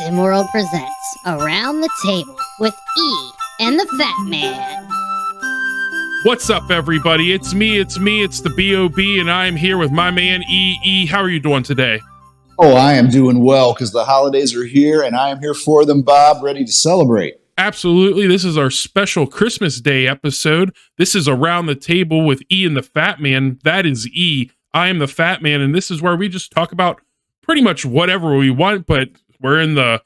SimWorld presents Around the Table with E and the Fat Man. What's up, everybody? It's me, it's the B.O.B., and I am here with my man, E. How are you doing today? Oh, I am doing well because the holidays are here, and I am here for them, Bob, ready to celebrate. Absolutely. This is our special Christmas Day episode. This is Around the Table with E and the Fat Man. That is E. I am the Fat Man, and this is where we just talk about pretty much whatever we want, but we're in the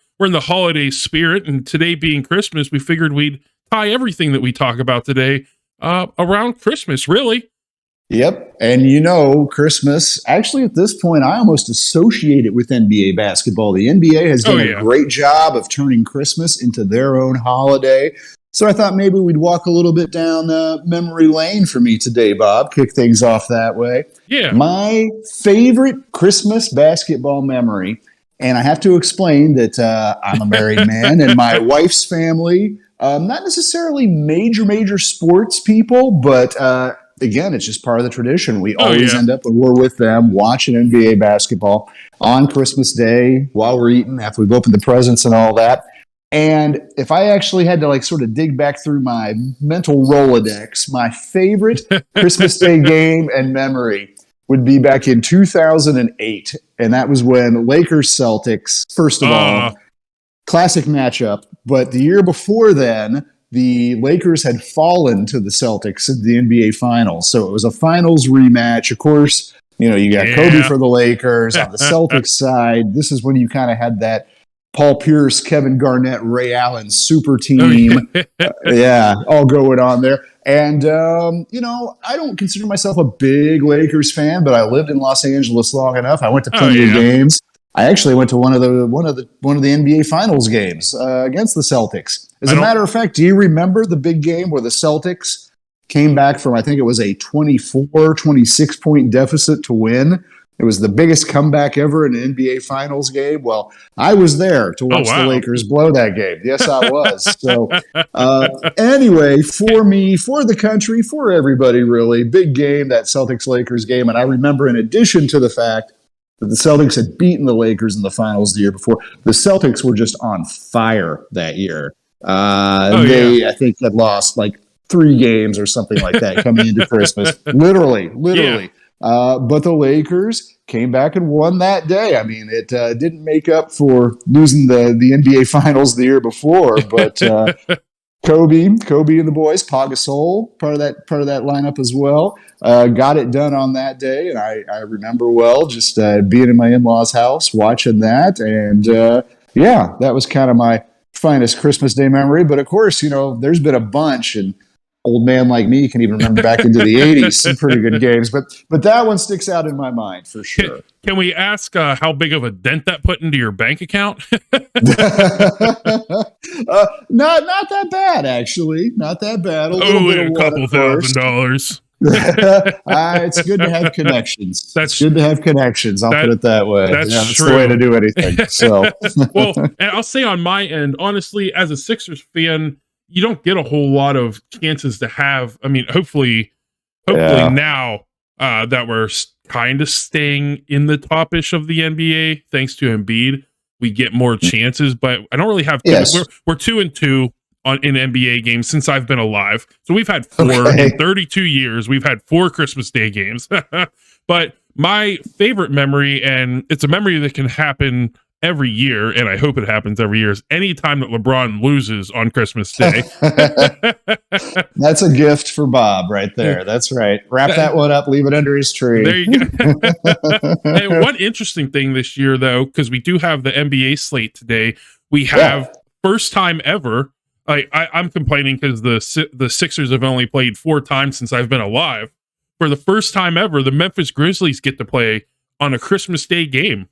holiday spirit, and today being Christmas, we figured we'd tie everything that we talk about today around Christmas, really. Yep. And you know, Christmas, actually at this point, I almost associate it with NBA basketball. The NBA has done a great job of turning Christmas into their own holiday. So I thought maybe we'd walk a little bit down memory lane for me today, Bob. Kick things off that way. Yeah. My favorite Christmas basketball memory, and I have to explain that I'm a married man and my wife's family, not necessarily major sports people, but again, it's just part of the tradition. We always end up when we're with them watching NBA basketball on Christmas Day while we're eating, after we've opened the presents and all that. And if I actually had to like sort of dig back through my mental Rolodex, my favorite Christmas Day game and memory would be back in 2008. And that was when Lakers Celtics, first of all, classic matchup. But the year before then, the Lakers had fallen to the Celtics in the NBA Finals. So it was a finals rematch. Of course, you know, you got Kobe for the Lakers. On the Celtics side, this is when you kind of had that Paul Pierce, Kevin Garnett, Ray Allen super team. All going on there. And, you know, I don't consider myself a big Lakers fan, but I lived in Los Angeles long enough. I went to plenty of games. I actually went to one of the NBA Finals games against the Celtics. As a matter of fact, do you remember the big game where the Celtics came back from, I think it was a 26 point deficit to win? It was the biggest comeback ever in an NBA Finals game. Well, I was there to watch the Lakers blow that game. Yes, I was. So anyway, for me, for the country, for everybody, really, big game, that Celtics-Lakers game. And I remember, in addition to the fact that the Celtics had beaten the Lakers in the finals the year before, the Celtics were just on fire that year. I think, had lost like 3 games or something like that coming into Christmas. Literally. Yeah. But the Lakers came back and won that day. I mean, it didn't make up for losing the NBA Finals the year before, but Kobe and the boys, Pau Gasol, part of that lineup as well, got it done on that day. And I remember well just being in my in-laws' house watching that, and that was kind of my finest Christmas Day memory. But of course, you know, there's been a bunch, and old man like me can even remember back into the 80s some pretty good games, but that one sticks out in my mind for sure. Can we ask how big of a dent that put into your bank account? Not that bad, actually. Not that bad. A couple $1,000. It's good to have connections. It's good to have connections. I'll put it that way. That's true. The way to do anything. So, well, and I'll say on my end, honestly, as a Sixers fan, you don't get a whole lot of chances to have. I mean, hopefully now that we're kind of staying in the top-ish of the NBA, thanks to Embiid, we get more chances. But I don't really have. We're 2-2 in NBA games since I've been alive. So we've had 4 in 32 years. We've had 4 Christmas Day games. But my favorite memory, and it's a memory that can happen every year, and I hope it happens every year, is any time that LeBron loses on Christmas Day. That's a gift for Bob right there. That's right. Wrap that one up, leave it under his tree. There you go. And one interesting thing this year, though, because we do have the NBA slate today, we have first time ever. I'm complaining because the Sixers have only played 4 times since I've been alive. For the first time ever, the Memphis Grizzlies get to play on a Christmas Day game.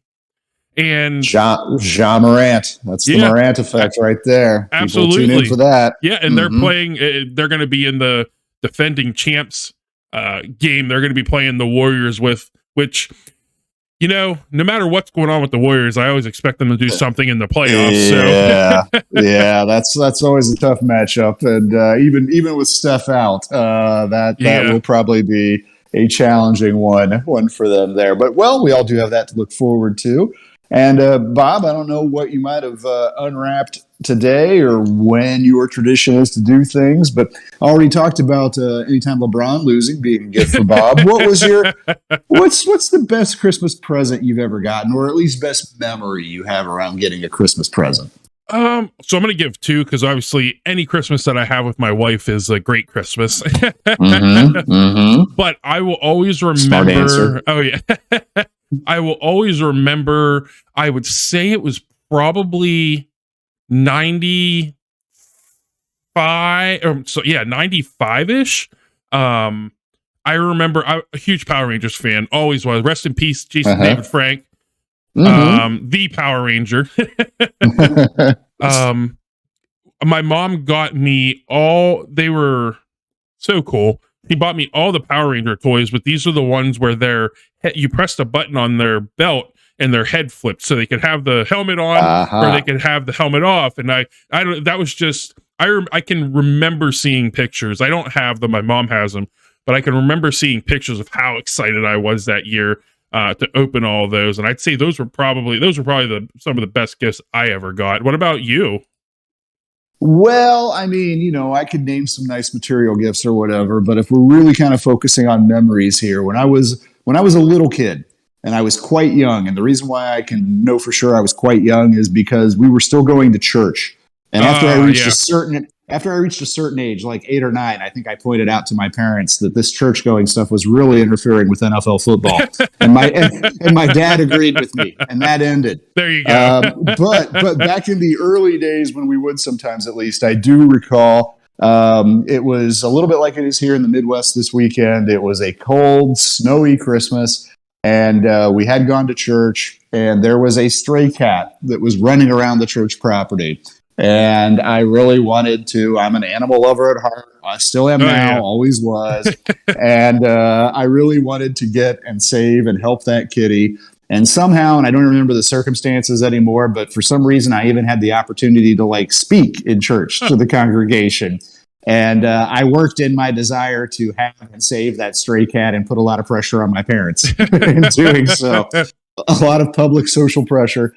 And Ja Morant, that's the Morant effect right there. Absolutely. People tune in for that. Yeah, and they're playing. They're going to be in the defending champs game. They're going to be playing the Warriors which, you know, no matter what's going on with the Warriors, I always expect them to do something in the playoffs. Yeah, that's always a tough matchup, and even with Steph out, that will probably be a challenging one for them there. But well, we all do have that to look forward to. And Bob, I don't know what you might have unwrapped today or when your tradition is to do things, but I already talked about anytime LeBron losing being a gift for Bob. What was what's the best Christmas present you've ever gotten, or at least best memory you have around getting a Christmas present? So I'm going to give two, because obviously any Christmas that I have with my wife is a great Christmas. But I will always remember. Oh yeah. I will always remember, I would say it was probably 95, 95-ish. I remember, I'm a huge Power Rangers fan, always was. Rest in peace, Jason David Frank. The Power Ranger. My mom got me they were so cool. He bought me all the Power Ranger toys, but these are the ones where you pressed a button on their belt and their head flipped, so they could have the helmet on or they could have the helmet off. And I don't. That was just I can remember seeing pictures. I don't have them. My mom has them, but I can remember seeing pictures of how excited I was that year to open all those. And I'd say those were probably some of the best gifts I ever got. What about you? Well, I mean, I could name some nice material gifts or whatever, but if we're really kind of focusing on memories here, when I was a little kid and I was quite young, and the reason why I can know for sure I was quite young is because we were still going to church. And after I reached a certain age, like 8 or 9, I think I pointed out to my parents that this church going stuff was really interfering with NFL football. and my dad agreed with me, and that ended. There you go. But back in the early days when we would sometimes, at least, I do recall it was a little bit like it is here in the Midwest this weekend. It was a cold, snowy Christmas, and we had gone to church, and there was a stray cat that was running around the church property. And I really wanted to. I'm an animal lover at heart. I still am now, always was. And I really wanted to get and save and help that kitty. And somehow, and I don't remember the circumstances anymore, but for some reason, I even had the opportunity to speak in church to the congregation. And I worked in my desire to have and save that stray cat and put a lot of pressure on my parents in doing so. A lot of public social pressure.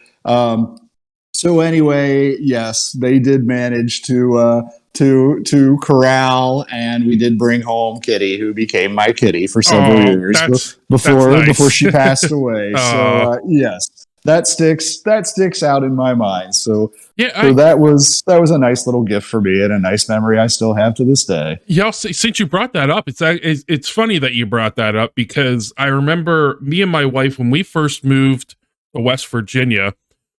So anyway, yes, they did manage to corral, and we did bring home Kitty, who became my kitty for several years before she passed away. So yes, that sticks out in my mind. So that was a nice little gift for me and a nice memory I still have to this day. Yeah, since you brought that up, it's funny that you brought that up, because I remember me and my wife, when we first moved to West Virginia,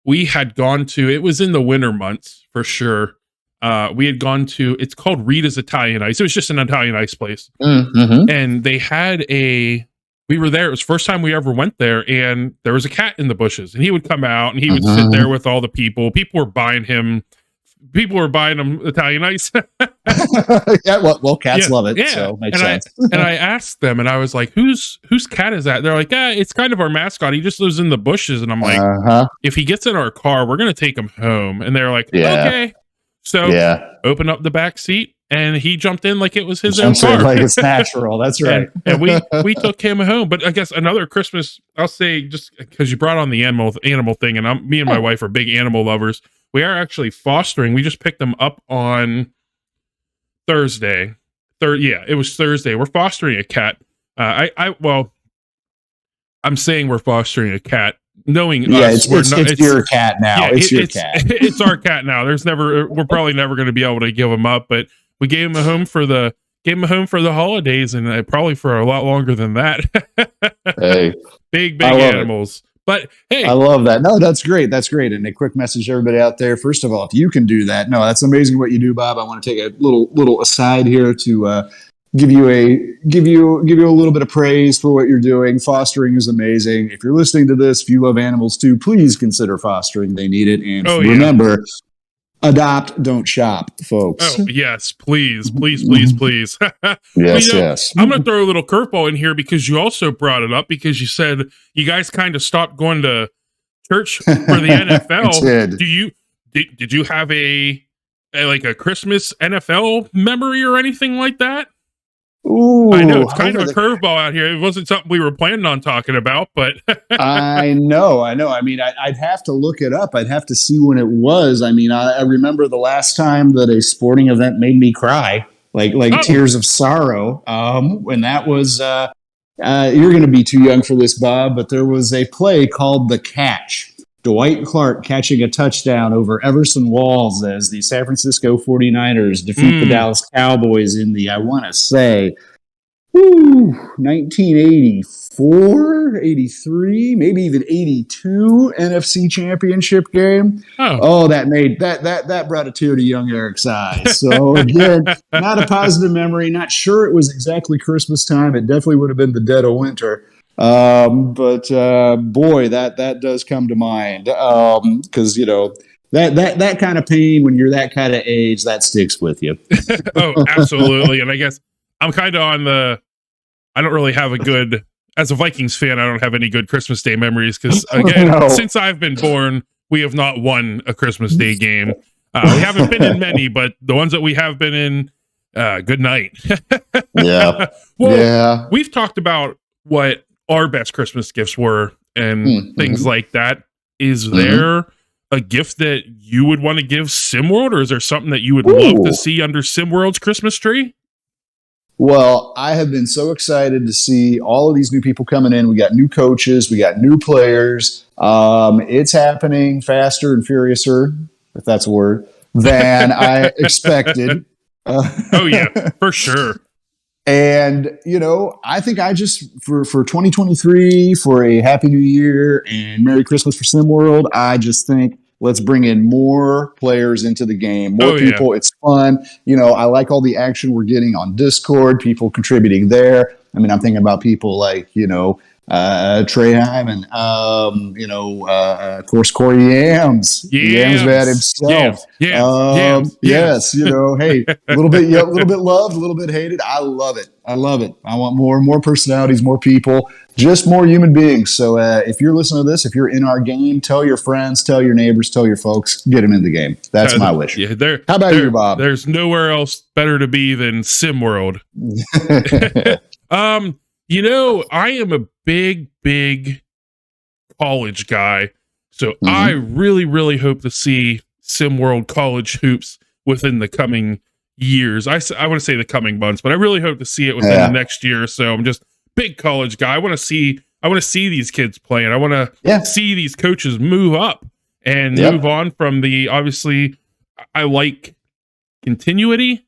we had gone to, it was in the winter months for sure. We had gone to, it's called Rita's Italian Ice. It was just an Italian ice place. And they had we were there. It was the first time we ever went there. And there was a cat in the bushes, and he would come out and he would sit there with all the people. People were buying him Italian ice. Yeah, well, cats love it. Yeah. So makes sense. And I asked them, and I was like, whose cat is that? They're like, it's kind of our mascot. He just lives in the bushes. And I'm like, if he gets in our car, we're going to take him home. And they're like, okay. So open up the back seat, and he jumped in like it was his own car. Like it's natural. That's right. And we took him home. But I guess another Christmas, I'll say, just because you brought on the animal thing, and me and my wife are big animal lovers. We are actually fostering. We just picked them up on Thursday. It was Thursday. We're fostering a cat. I'm saying we're fostering a cat, knowing us. It's your cat now. It's your cat. It's our cat now. We're probably never going to be able to give him up, but we gave him a home for the holidays, and probably for a lot longer than that. Hey, big animals. But hey, I love that. No, that's great. That's great. And a quick message to everybody out there. First of all, if you can do that, that's amazing what you do, Bob. I want to take a little aside here to give you a little bit of praise for what you're doing. Fostering is amazing. If you're listening to this, if you love animals too, please consider fostering. They need it. And remember, adopt, don't shop, folks. Oh, yes, please. Yes. I'm going to throw a little curveball in here, because you also brought it up, because you said you guys kind of stopped going to church for the NFL. Did you have a Christmas NFL memory or anything like that? Ooh, I know it's kind of a curveball out here. It wasn't something we were planning on talking about, but I know. I mean, I'd have to look it up. I'd have to see when it was. I mean, I remember the last time that a sporting event made me cry, like tears of sorrow. When that was, you're going to be too young for this, Bob, but there was a play called The Catch. Dwight Clark catching a touchdown over Everson Walls as the San Francisco 49ers defeat the Dallas Cowboys in the, I want to say, 1984, 83, maybe even 82 NFC Championship game. Oh, that brought a tear to young Eric's eyes. So again, not a positive memory. Not sure it was exactly Christmas time. It definitely would have been the dead of winter. But boy, that does come to mind because that kind of pain when you're that kind of age, that sticks with you. Oh, absolutely. And I guess I'm kind of on I don't really have as a Vikings fan, I don't have any good Christmas Day memories because again, since I've been born, we have not won a Christmas Day game. We haven't been in many, but the ones that we have been in, good night. Yeah. Well, we've talked about what our best Christmas gifts were and things like that. Is there a gift that you would want to give SimWorld, or is there something that you would love to see under SimWorld's Christmas tree? Well, I have been so excited to see all of these new people coming in. We got new coaches, we got new players. It's happening faster and furiouser, if that's a word, than I expected. Oh yeah, for sure. And, I think I just, for 2023, for a Happy New Year and Merry Christmas for SimWorld, I just think let's bring in more players into the game, more people. Yeah. It's fun. I like all the action we're getting on Discord, people contributing there. I mean, I'm thinking about people like, Trey Hyman, of course, Corey Yams man himself. Yams. Yes, hey, a little bit loved, a little bit hated. I love it. I want more personalities, more people, just more human beings. So if you're listening to this, if you're in our game, tell your friends, tell your neighbors, tell your folks, get them in the game. That's my wish. Yeah, how about you, Bob? There's nowhere else better to be than SimWorld. I am a big college guy, so I really, really hope to see SimWorld college hoops within the coming years. I want to say the coming months, but I really hope to see it within the next year or so. I'm just big college guy. I want to see these kids play, and I want to see these coaches move up and move on from obviously, I like continuity.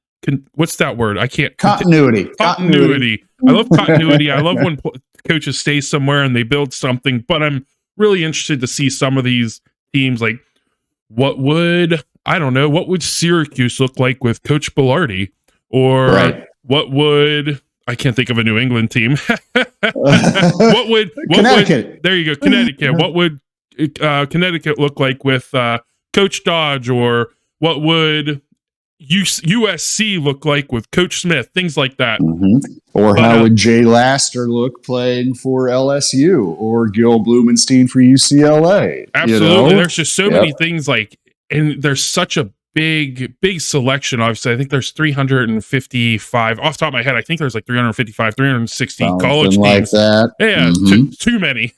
What's that word? I can't. Continuity. I love continuity. I love when coaches stay somewhere and they build something, but I'm really interested to see some of these teams. Like, what would Syracuse look like with Coach Belardi? Or what would, I can't think of a New England team. Connecticut. There you go. Connecticut. What would Connecticut look like with Coach Dodge? Or what would USC look like with Coach Smith, things like that. Or how would Jay Laster look playing for LSU or Gil Blumenstein for UCLA? Absolutely. There's just so many things and there's such a big selection. Obviously, I think there's 355 off the top of my head. I think there's like 355, 360 college teams. Like that. Yeah, too many.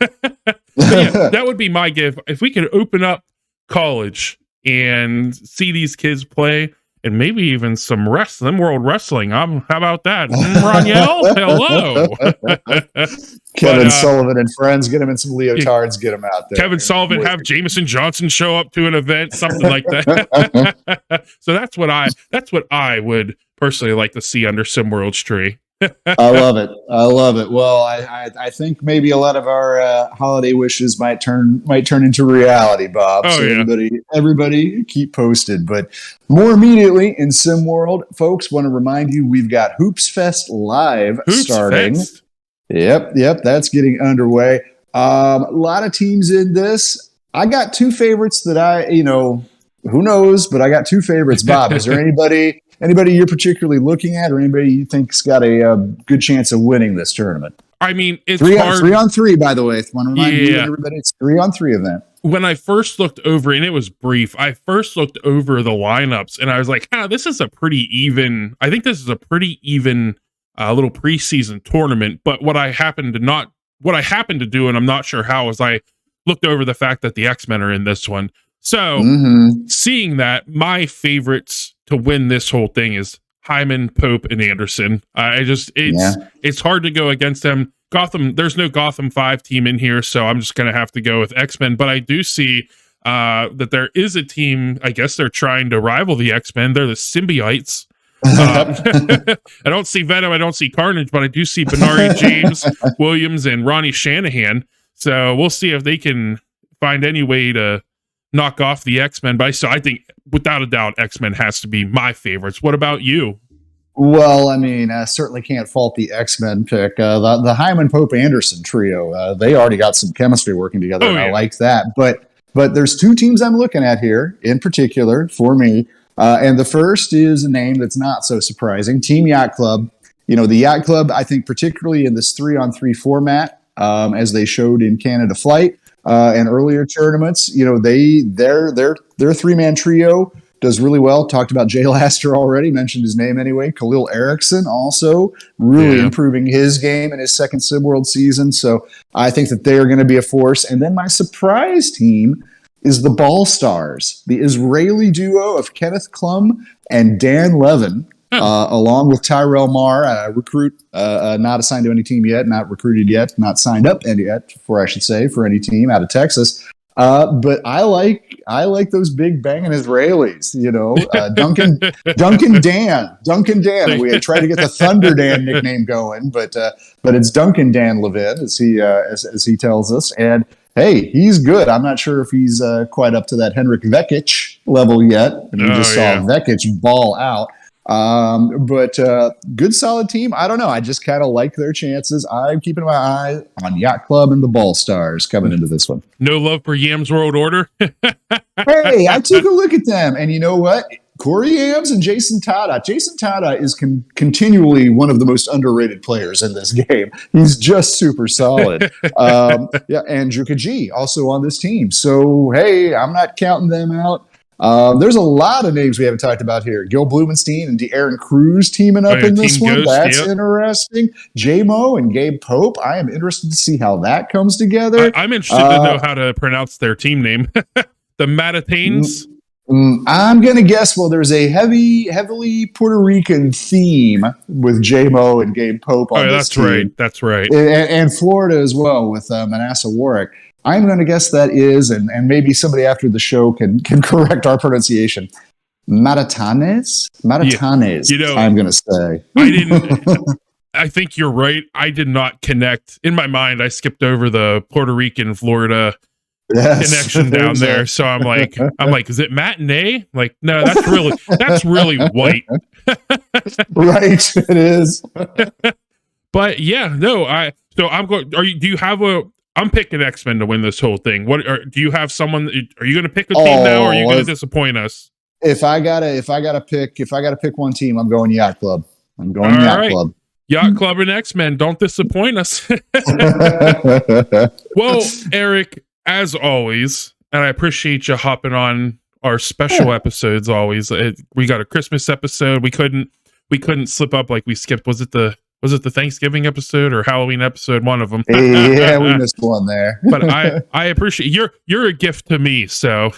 That would be my gift. If we could open up college and see these kids play, and maybe even some SimWorld wrestling. How about that? Roniel, hello. Kevin Sullivan and friends, get him in some leotards, get him out there. Kevin Sullivan, have Jameson Johnson show up to an event, something like that. So that's what I would personally like to see under SimWorld's tree. I love it. Well, I think maybe a lot of our holiday wishes might turn into reality, Bob. Everybody keep posted. But more immediately in SimWorld, folks, want to remind you we've got Hoopfest live starting. Yep, that's getting underway. A lot of teams in this. I got two favorites that who knows, but I got two favorites. Bob, is there anybody you're particularly looking at, or anybody you think's got a good chance of winning this tournament? I mean, it's three on three, by the way. I want to remind you, everybody, it's 3-on-3 event. When I first looked over, and it was brief, I first looked over the lineups, and I was like, this is a pretty even. I think this is a pretty even a little preseason tournament. But what I happened to do, and I'm not sure how, is I looked over the fact that the X-Men are in this one. So seeing that, my favorites to win this whole thing is Hyman, Pope, and Anderson. It's hard to go against them. Gotham, there's no Gotham 5 team in here, so I'm just going to have to go with X-Men. But I do see that there is a team, I guess they're trying to rival the X-Men. They're the Symbiotes. I don't see Venom, I don't see Carnage, but I do see Belardi, James Williams, and Ronnie Shanahan. So we'll see if they can find any way to knock off the X-Men. But I think, without a doubt, X-Men has to be my favorites. What about you? Well, I mean, I certainly can't fault the X-Men pick. The Hyman, Pope, Anderson trio, they already got some chemistry working together, and I like that. But there's two teams I'm looking at here in particular for me. And the first is a name that's not so surprising, Team Yacht Club. You know, the Yacht Club, I think particularly in this 3-on-3 format, as they showed in Canada Flight and earlier tournaments, you know, their three-man trio does really well. Talked about Jay Laster already, mentioned his name anyway. Khalil Erickson also really improving his game in his second SimWorld season. So I think that they are going to be a force. And then my surprise team is the Ball Stars, the Israeli duo of Kenneth Klum and Dan Levin, along with Tyrell Marr, recruit, not assigned to any team yet, not recruited yet, not signed up yet, for any team out of Texas. But I like those big banging Israelis, you know, Duncan Dan. We tried to get the Thunder Dan nickname going, but it's Duncan Dan Levin, as he tells us. And hey, he's good. I'm not sure if he's quite up to that Henrik Vekic level yet. And we just saw Vekic ball out. But good solid team. I don't know. I just kind of like their chances. I'm keeping my eye on Yacht Club and the Ball Stars coming into this one. No love for Yams World Order. Hey, I took a look at them, and you know what? Corey Yams and Jason Tada. Jason Tada is continually one of the most underrated players in this game. He's just super solid. And Juka G also on this team. So, hey, I'm not counting them out. There's a lot of names we haven't talked about here. Gil Blumenstein and De'Aaron Cruz teaming up in this one. Ghost, that's interesting. J-Mo and Gabe Pope. I am interested to see how that comes together. I'm interested to know how to pronounce their team name. The Matatanes. I'm going to guess, well, there's a heavily Puerto Rican theme with J-Mo and Gabe Pope on this team. That's right. And Florida as well with Manasseh Warwick. I'm going to guess that is, and maybe somebody after the show can correct our pronunciation. Matatanes? Matatanes, you know, I'm going to say. I think you're right. I did not connect. In my mind, I skipped over the Puerto Rican, Florida connection down there. So I'm like, is it matinee? Like, no, that's really white. Right, it is. But yeah, no, I'm picking X-Men to win this whole thing. Do you have someone? Are you going to pick a team now, or are you going to disappoint us? If I gotta pick one team, I'm going Yacht Club. Club. Yacht Club and X-Men, don't disappoint us. Well, Eric, as always, and I appreciate you hopping on our special episodes. Always, we got a Christmas episode. We couldn't slip up like we skipped. Was it the Thanksgiving episode or Halloween episode? One of them. Yeah, we missed one there. But I appreciate you're a gift to me. So,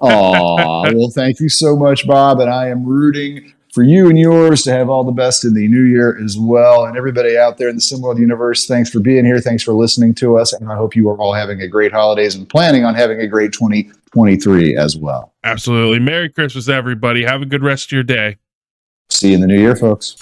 well, thank you so much, Bob. And I am rooting for you and yours to have all the best in the new year as well. And everybody out there in the SimWorld universe, thanks for being here. Thanks for listening to us. And I hope you are all having a great holidays and planning on having a great 2023 as well. Absolutely. Merry Christmas, everybody. Have a good rest of your day. See you in the new year, folks.